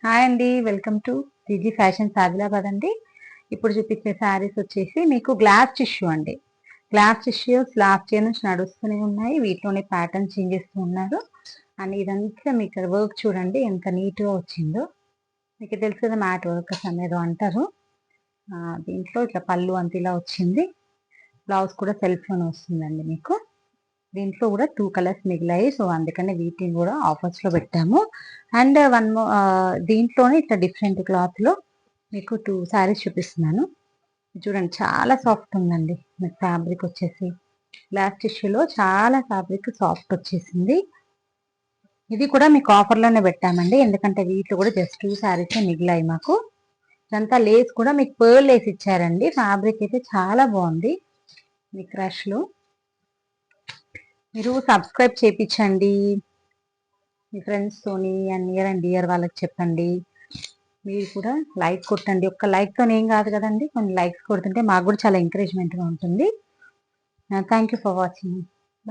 Hi అండి, welcome to GG fashions Adilabad అండి. ఇప్పుడు చూపించే శారీస్ వచ్చేసి మీకు గ్లాస్ టిష్యూ అండి. గ్లాస్ టిష్యూస్ లాస్ట్ ఇయర్ నుంచి నడుస్తూనే ఉన్నాయి. వీటిలోనే ప్యాటర్న్ చేంజ్ చేస్తూ ఉన్నారు. అండ్ ఇదంతా మీకు వర్క్ చూడండి ఎంత నీట్గా వచ్చిందో. మీకు తెలుసు కదా, మ్యాట్ వర్కర్స్ అనేది అంటారు. దీంట్లో ఇట్లా పళ్ళు అంత ఇలా వచ్చింది. బ్లౌజ్ కూడా సెల్ఫ్లోనే వస్తుందండి మీకు. దీంట్లో కూడా 2 కలర్స్ మిగిలాయి. సో అందుకని వీటిని కూడా ఆఫర్స్ లో పెట్టాము. అండ్ దీంట్లోనే ఇట్లా డిఫరెంట్ క్లాత్ లో మీకు 2 శారీస్ చూపిస్తున్నాను. చూడండి, చాలా సాఫ్ట్ ఉందండి. మీకు ఫ్యాబ్రిక్ వచ్చేసి గ్లాస్ టిష్యూలో చాలా ఫ్యాబ్రిక్ సాఫ్ట్ వచ్చేసింది. ఇది కూడా మీకు ఆఫర్లోనే పెట్టామండి, ఎందుకంటే వీటిలో కూడా జస్ట్ 2 శారీస్ మిగిలాయి మాకు. ఇదంతా లేస్ కూడా మీకు పర్ల్ లేస్ ఇచ్చారండి. ఫ్యాబ్రిక్ అయితే చాలా బాగుంది. మీ క్రష్ లో మీరు సబ్స్క్రైబ్ చేయించండి. మీ ఫ్రెండ్స్తోని అండ్ నియర్ అండ్ డియర్ వాళ్ళకి చెప్పండి. మీరు కూడా లైక్ కొట్టండి. ఒక్క లైక్తో ఏం కాదు కదండి, కొన్ని లైక్స్ కొడుతుంటే మాకు కూడా చాలా ఎంకరేజ్మెంట్గా ఉంటుంది. Thank you for watching.